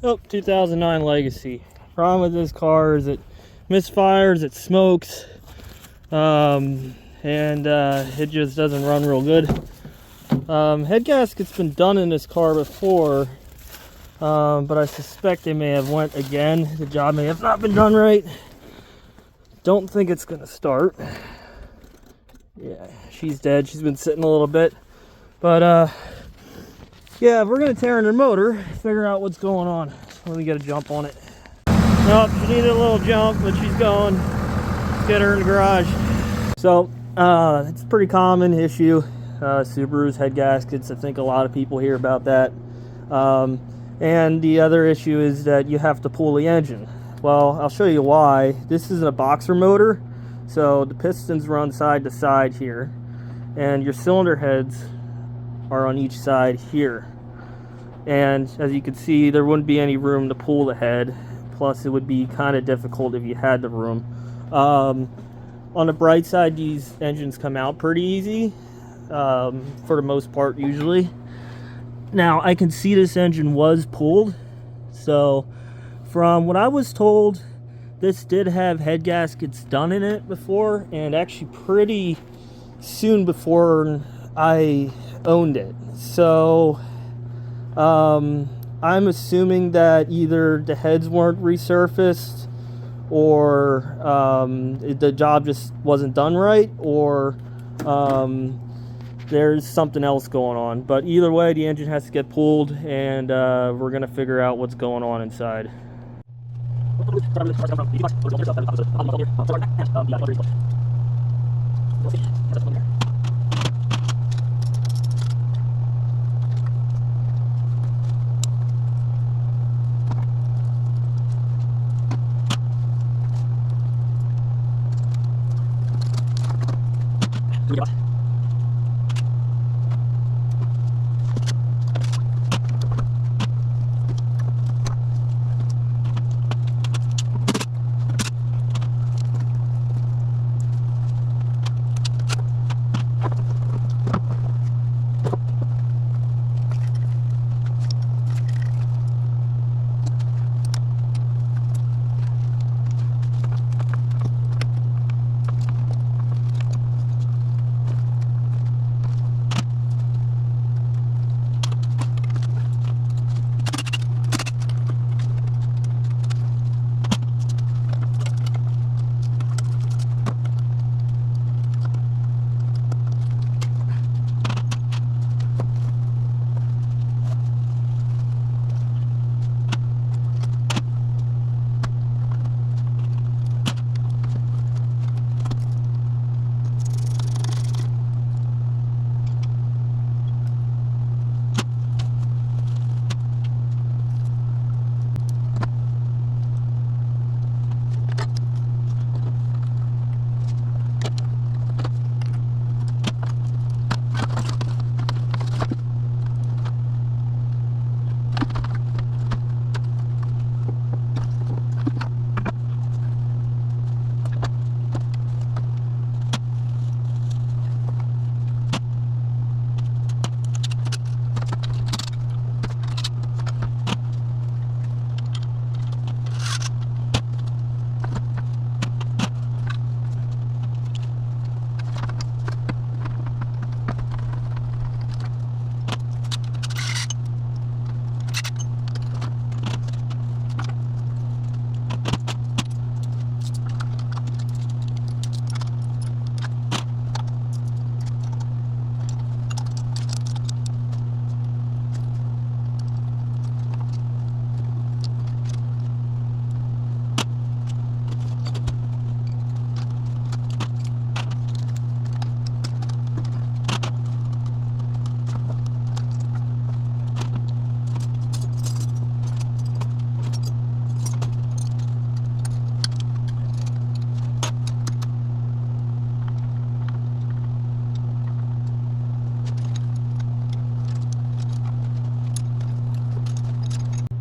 Oh, 2009 Legacy. Problem with this car is it misfires, it smokes, and it just doesn't run real good. Head gasket's been done in this car before, but I suspect they may have went again. The job may have not been done right. Don't think it's gonna start. Yeah, she's dead. She's been sitting a little bit, but yeah, we're gonna tear in her motor, figure out what's going on. Let me get a jump on it. Nope, she needed a little jump, but she's going. Let's get her in the garage. So, it's a pretty common issue. Subaru's head gaskets. I think a lot of people hear about that. And the other issue is that you have to pull the engine. Well, I'll show you why. This is a boxer motor, so the pistons run side to side here, and your cylinder heads are on each side here. And as you can see, there wouldn't be any room to pull the head. Plus, it would be kind of difficult if you had the room. On the bright side, these engines come out pretty easy, for the most part, usually. Now, I can see this engine was pulled. So, from what I was told, this did have head gaskets done in it before, and actually pretty soon before I owned it. So, I'm assuming that either the heads weren't resurfaced, or the job just wasn't done right, or there's something else going on. But either way, the engine has to get pulled, and we're gonna figure out what's going on inside.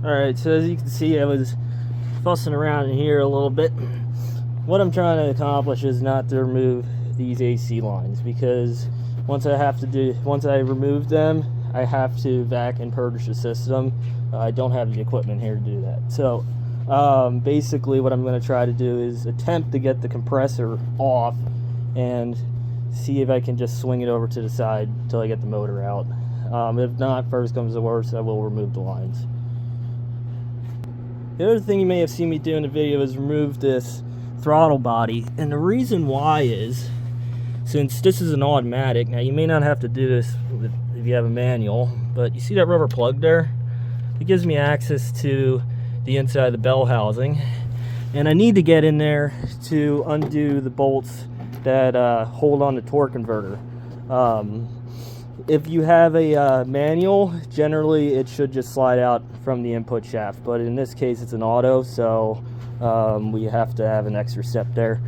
Alright, so as you can see, I was fussing around in here a little bit. What I'm trying to accomplish is not to remove these AC lines, because once I remove them, I have to vac and purge the system. I don't have the equipment here to do that. So basically what I'm going to try to do is attempt to get the compressor off and see if I can just swing it over to the side until I get the motor out. If not, first comes to worst, I will remove the lines. The other thing you may have seen me do in the video is remove this throttle body, and the reason why is, since this is an automatic, now you may not have to do this if you have a manual, but you see that rubber plug there? It gives me access to the inside of the bell housing, and I need to get in there to undo the bolts that hold on the torque converter. If you have a manual, generally it should just slide out from the input shaft, but in this case it's an auto, so we have to have an extra step there.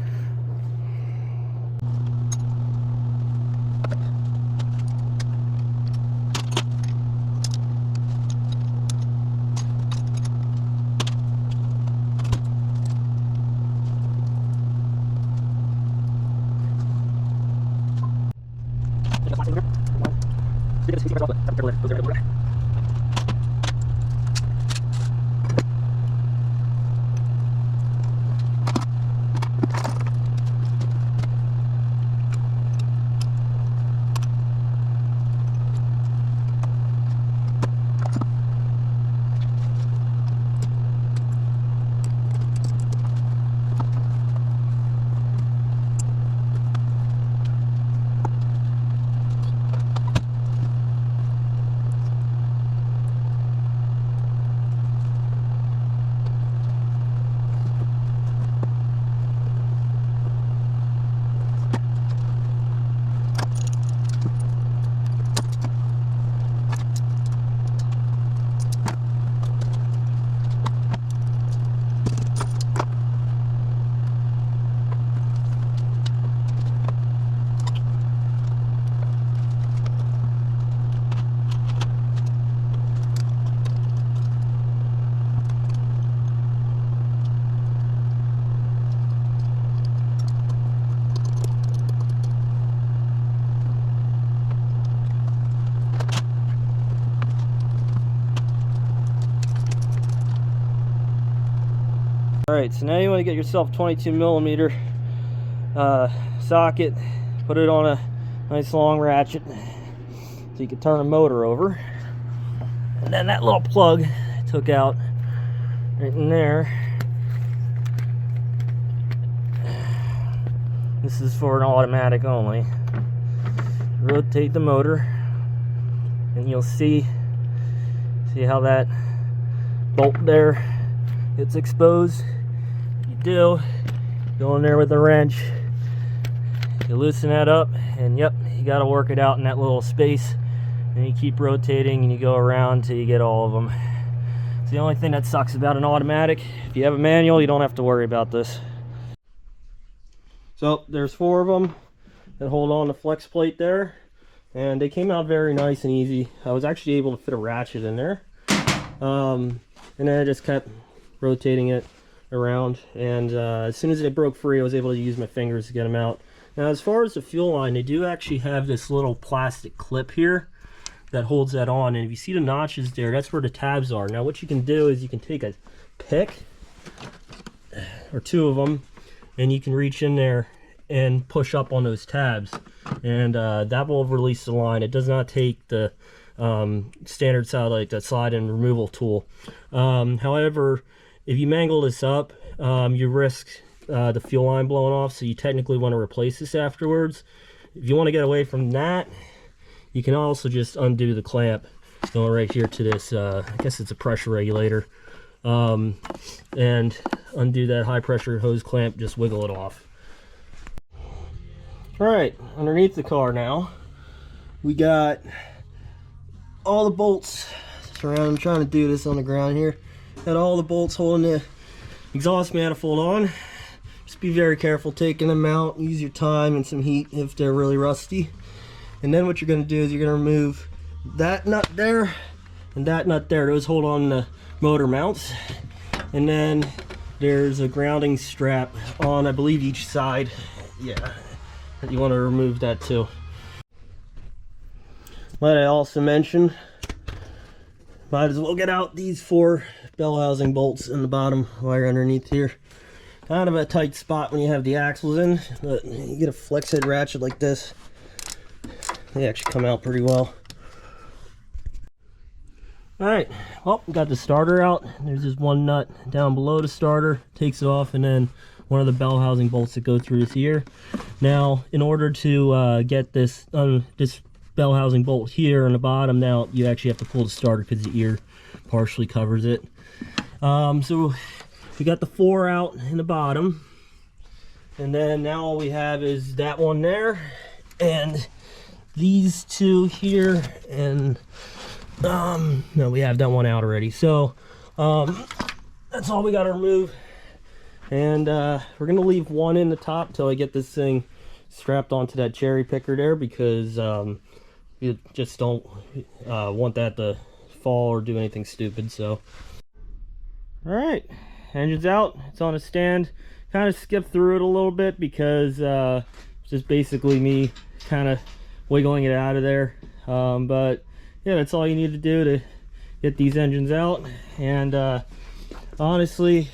Alright, so now you want to get yourself 22 millimeter socket, put it on a nice long ratchet so you can turn the motor over. And then that little plug I took out right in there, this is for an automatic only. Rotate the motor and you'll see how that bolt there gets exposed. Do go in there with a wrench, you loosen that up, and yep, you got to work it out in that little space, and you keep rotating and you go around till you get all of them. It's the only thing that sucks about an automatic. If you have a manual, you don't have to worry about this. So there's 4 of them that hold on the flex plate there, and they came out very nice and easy. I was actually able to fit a ratchet in there, and then I just kept rotating it around, and as soon as it broke free, I was able to use my fingers to get them out. Now, as far as the fuel line, they do actually have this little plastic clip here that holds that on, and if you see the notches there, that's where the tabs are. Now, what you can do is you can take a pick or 2 of them, and you can reach in there and push up on those tabs, and that will release the line. It does not take the standard side, like the slide and removal tool. However, if you mangle this up, you risk the fuel line blowing off, so you technically want to replace this afterwards. If you want to get away from that, you can also just undo the clamp going right here to this, I guess it's a pressure regulator, and undo that high pressure hose clamp, just wiggle it off. Alright, underneath the car now, we got all the bolts surrounding. I'm trying to do this on the ground here. Got all the bolts holding the exhaust manifold on. Just be very careful taking them out. Use your time and some heat if they're really rusty. And then what you're going to do is you're going to remove that nut there and that nut there. Those hold on the motor mounts. And then there's a grounding strap on, I believe, each side. Yeah, you want to remove that too. Might I also mention, might as well get out these 4 bell housing bolts in the bottom wire underneath here. Kind of a tight spot when you have the axles in, but you get a flex head ratchet like this, they actually come out pretty well. Alright, well, we got the starter out. There's just one nut down below the starter, takes it off, and then one of the bell housing bolts that go through this ear. Now, in order to get this this bell housing bolt here on the bottom, now you actually have to pull the starter because the ear partially covers it. So we got the 4 out in the bottom, and then now all we have is that one there and these 2 here, and no, we have that one out already. So that's all we got to remove, and we're gonna leave one in the top till I get this thing strapped onto that cherry picker there, because you just don't want that to fall or do anything stupid. So all right, engine's out, it's on a stand. Kind of skipped through it a little bit because it's just basically me kind of wiggling it out of there, but yeah, that's all you need to do to get these engines out. And honestly,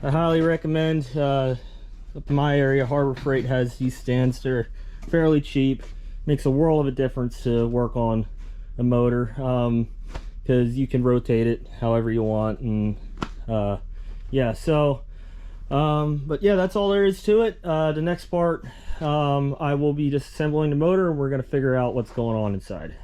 I highly recommend, up in my area, Harbor Freight has these stands. They're fairly cheap, makes a world of a difference to work on a motor, because you can rotate it however you want. And yeah, so but yeah, that's all there is to it. The next part, I will be disassembling the motor, and we're going to figure out what's going on inside.